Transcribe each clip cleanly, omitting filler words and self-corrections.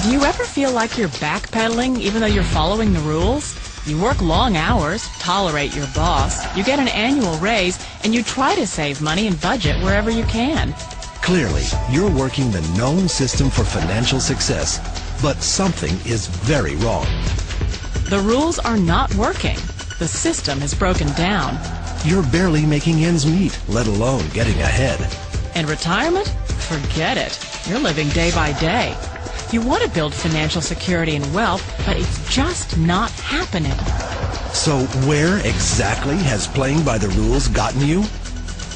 Do you ever feel like you're backpedaling even though you're following the rules? You work long hours, tolerate your boss, you get an annual raise, and you try to save money and budget wherever you can. Clearly, you're working the known system for financial success, but something is very wrong. The rules are not working. The system is broken down. You're barely making ends meet, let alone getting ahead. And retirement? Forget it. You're living day by day. You want to build financial security and wealth, but it's just not happening. So where exactly has playing by the rules gotten you?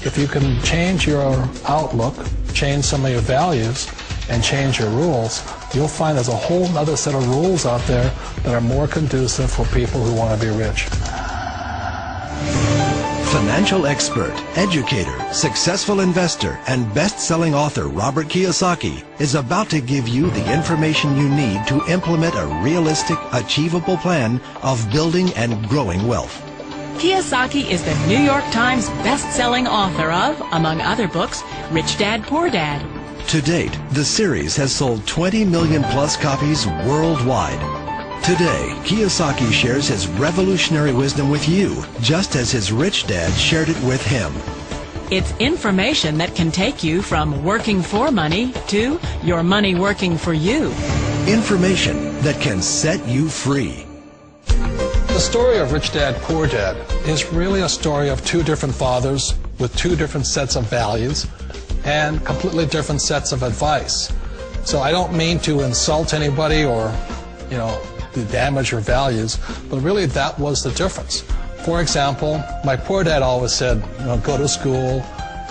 If you can change your outlook, change some of your values, and change your rules, you'll find there's a whole other set of rules out there that are more conducive for people who want to be rich. Financial expert, educator, successful investor, and best-selling author Robert Kiyosaki is about to give you the information you need to implement a realistic, achievable plan of building and growing wealth. Kiyosaki is the New York Times best-selling author of, among other books, Rich Dad, Poor Dad. To date, the series has sold 20 million plus copies worldwide. Today, Kiyosaki shares his revolutionary wisdom with you, just as his rich dad shared it with him. It's information that can take you from working for money to your money working for you. Information that can set you free. The story of Rich Dad, Poor Dad is really a story of two different fathers with two different sets of values and completely different sets of advice. So I don't mean to insult anybody or, to damage your values, but really that was the difference. For example, my poor dad always said, go to school,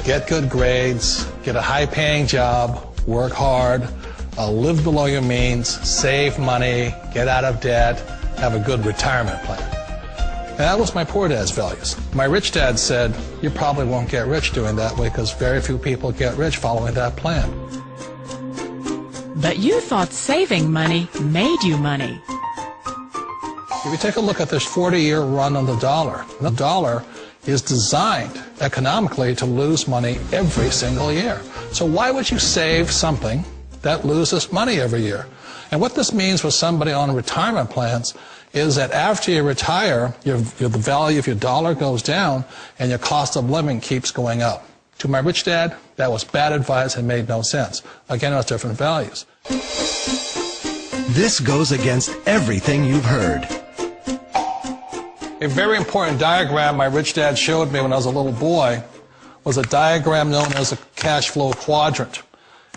get good grades, get a high-paying job, work hard, live below your means, save money, get out of debt, have a good retirement plan. And that was my poor dad's values. My rich dad said, you probably won't get rich doing that way because very few people get rich following that plan. But you thought saving money made you money. If you take a look at this 40-year run on the dollar is designed economically to lose money every single year. So why would you save something that loses money every year? And what this means for somebody on retirement plans is that after you retire, the value of your dollar goes down and your cost of living keeps going up. To my rich dad, that was bad advice and made no sense. Again, it was different values. This goes against everything you've heard. A very important diagram my rich dad showed me when I was a little boy was a diagram known as a cash flow quadrant.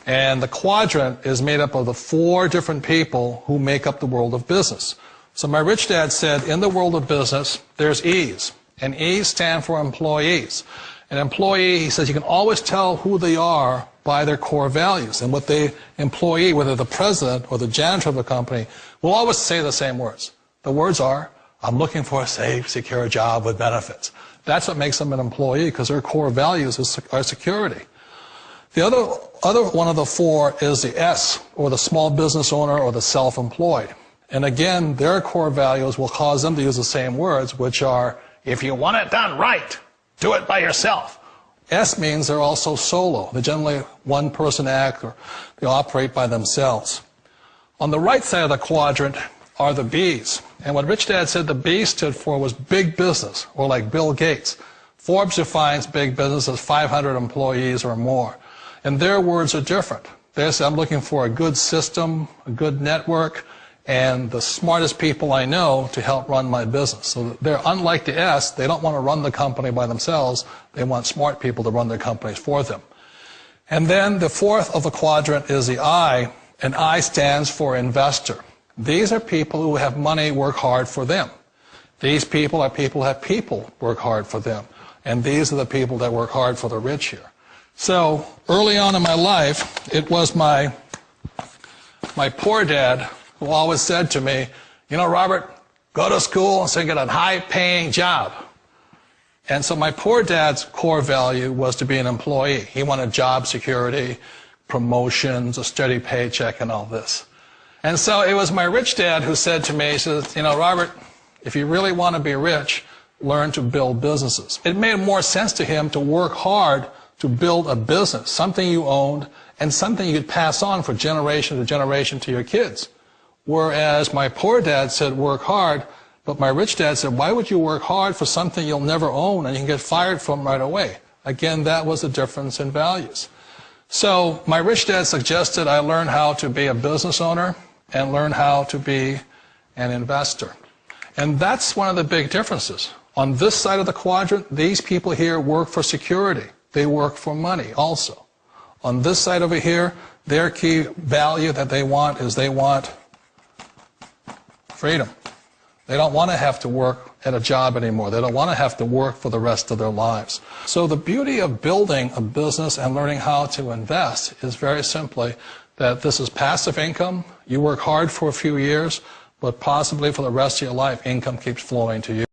And the quadrant is made up of the 4 different people who make up the world of business. So my rich dad said, in the world of business, there's E's. And E's stand for employees. An employee, he says, you can always tell who they are by their core values. And what the employee, whether the president or the janitor of the company, will always say the same words. The words are, I'm looking for a safe, secure job with benefits. That's what makes them an employee, because their core values are security. The other one of the 4 is the S, or the small business owner or the self-employed. And again, their core values will cause them to use the same words, which are, if you want it done right, do it by yourself. S means they're also solo. They're generally one-person act, or they operate by themselves. On the right side of the quadrant are the B's. And what Rich Dad said the B stood for was big business, or like Bill Gates. Forbes defines big business as 500 employees or more. And their words are different. They say, I'm looking for a good system, a good network, and the smartest people I know to help run my business. So they're unlike the S. They don't want to run the company by themselves. They want smart people to run their companies for them. And then the 4th of the quadrant is the I, and I stands for investor. These are people who have money work hard for them. These people are people who have people work hard for them. And these are the people that work hard for the rich here. So early on in my life, it was my poor dad who always said to me, Robert, go to school and get a high-paying job. And so my poor dad's core value was to be an employee. He wanted job security, promotions, a steady paycheck, and all this. And so it was my rich dad who said to me, he says, Robert, if you really want to be rich, learn to build businesses. It made more sense to him to work hard to build a business, something you owned and something you could pass on for generation to generation to your kids. Whereas my poor dad said work hard, but my rich dad said, why would you work hard for something you'll never own and you can get fired from right away? Again, that was the difference in values. So my rich dad suggested I learn how to be a business owner and learn how to be an investor. And that's one of the big differences. On this side of the quadrant, these people here work for security. They work for money also. On this side over here, their key value that they want is they want freedom. They don't want to have to work at a job anymore. They don't want to have to work for the rest of their lives. So the beauty of building a business and learning how to invest is very simply that this is passive income. You work hard for a few years, but possibly for the rest of your life, income keeps flowing to you.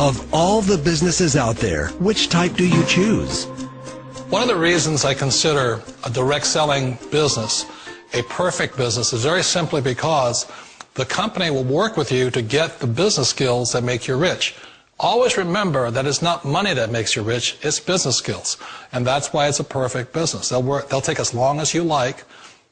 Of all the businesses out there, which type do you choose? One of the reasons I consider a direct selling business a perfect business is very simply because the company will work with you to get the business skills that make you rich. Always remember that it's not money that makes you rich, it's business skills. And that's why it's a perfect business. They'll take as long as you like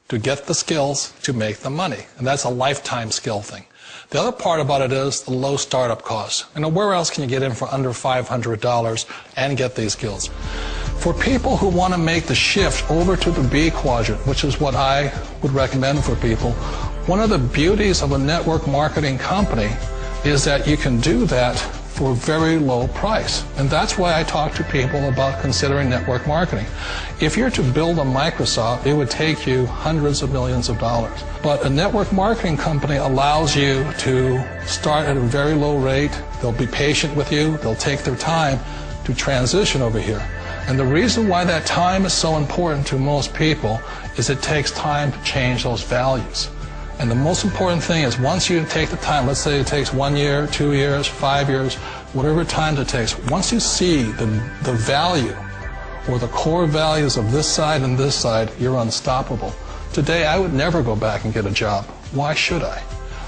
to get the skills to make the money. And that's a lifetime skill thing. The other part about it is the low startup cost. You know, where else can you get in for under $500 and get these skills? For people who want to make the shift over to the B quadrant, which is what I would recommend for people, one of the beauties of a network marketing company is that you can do that for a very low price. And that's why I talk to people about considering network marketing. If you're to build a Microsoft, it would take you hundreds of millions of dollars. But a network marketing company allows you to start at a very low rate. They'll be patient with you. They'll take their time to transition over here. And the reason why that time is so important to most people is it takes time to change those values. And the most important thing is once you take the time, let's say it takes 1 year, 2 years, 5 years, whatever time it takes, once you see the value or the core values of this side and this side, you're unstoppable. Today, I would never go back and get a job. Why should I?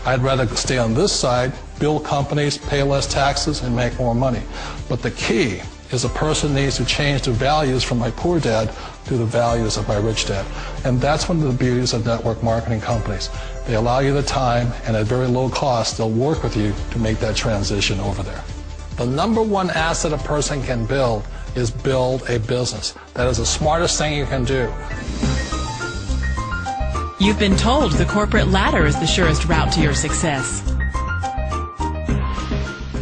I'd rather stay on this side, build companies, pay less taxes, and make more money. But the key is a person needs to change the values from my poor dad to the values of my rich dad. And that's one of the beauties of network marketing companies. They allow you the time, and at very low cost, they'll work with you to make that transition over there. The number one asset a person can build is build a business. That is the smartest thing you can do. You've been told the corporate ladder is the surest route to your success.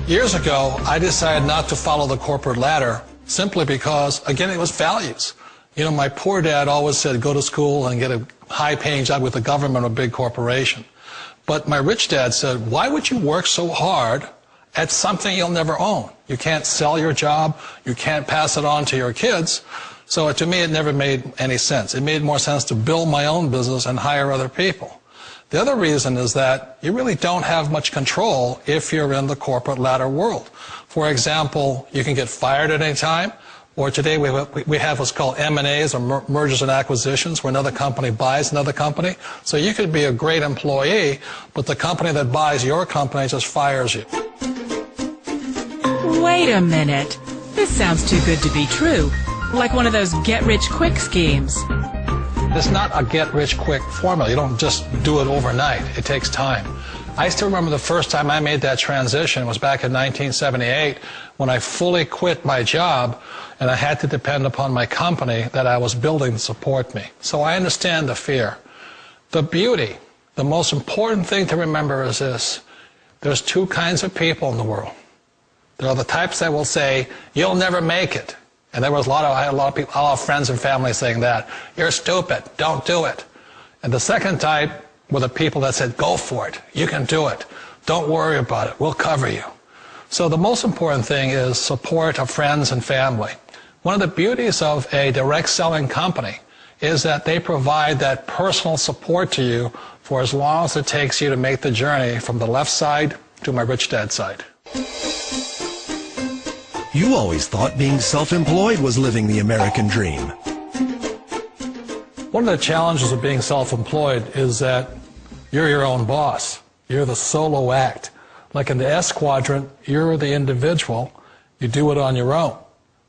Years ago, I decided not to follow the corporate ladder simply because, again, it was values. You know, my poor dad always said, go to school and get a high-paying job with the government or a big corporation. But my rich dad said, why would you work so hard at something you'll never own? You can't sell your job. You can't pass it on to your kids. So to me, it never made any sense. It made more sense to build my own business and hire other people. The other reason is that you really don't have much control if you're in the corporate ladder world. For example, you can get fired at any time, or today we have what's called M&As, or mergers and acquisitions, where another company buys another company. So you could be a great employee, but the company that buys your company just fires you. Wait a minute. This sounds too good to be true. Like one of those get-rich-quick schemes. It's not a get-rich-quick formula. You don't just do it overnight. It takes time. I still remember the first time I made that transition. It was back in 1978 when I fully quit my job and I had to depend upon my company that I was building to support me. So I understand the fear. The beauty, the most important thing to remember is this. There's two kinds of people in the world. There are the types that will say, you'll never make it. And there was I had a lot of people, a lot of friends and family saying that. You're stupid. Don't do it. And the second type were the people that said, go for it. You can do it. Don't worry about it. We'll cover you. So the most important thing is support of friends and family. One of the beauties of a direct selling company is that they provide that personal support to you for as long as it takes you to make the journey from the left side to my rich dad side. You always thought being self-employed was living the American dream. One of the challenges of being self-employed is that you're your own boss. You're the solo act. Like in the S quadrant, you're the individual. You do it on your own.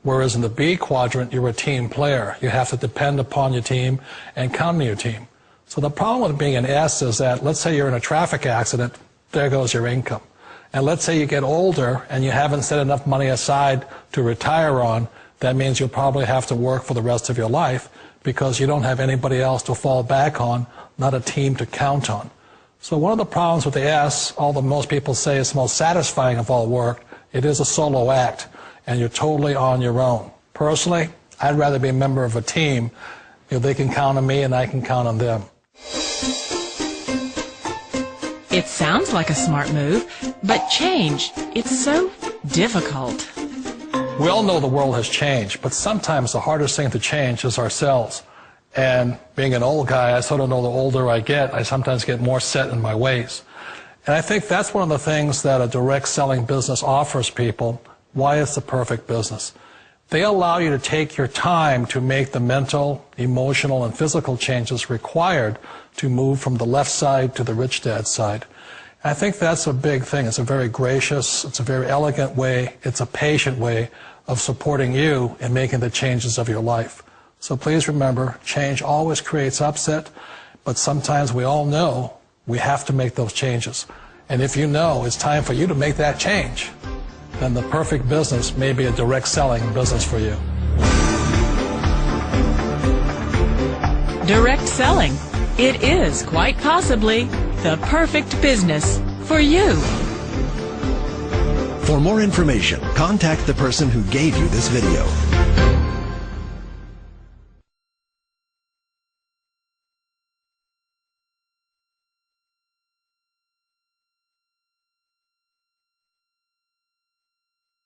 Whereas in the B quadrant, you're a team player. You have to depend upon your team and count on your team. So the problem with being an S is that, let's say you're in a traffic accident, there goes your income. And let's say you get older and you haven't set enough money aside to retire on, that means you'll probably have to work for the rest of your life because you don't have anybody else to fall back on, not a team to count on. So one of the problems with the S, although most people say it's the most satisfying of all work, it is a solo act, and you're totally on your own. Personally, I'd rather be a member of a team. They can count on me and I can count on them. It sounds like a smart move, but change, it's so difficult. We all know the world has changed, but sometimes the hardest thing to change is ourselves. And being an old guy, I sort of know the older I get, I sometimes get more set in my ways. And I think that's one of the things that a direct selling business offers people, why it's the perfect business. They allow you to take your time to make the mental, emotional, and physical changes required to move from the left side to the rich dad side. I think that's a big thing. It's a very gracious, it's a very elegant way, it's a patient way of supporting you in making the changes of your life. So please remember, change always creates upset, but sometimes we all know we have to make those changes. And if you know it's time for you to make that change, then the perfect business may be a direct selling business for you. Direct selling. It is quite possibly the perfect business for you. For more information, contact the person who gave you this video.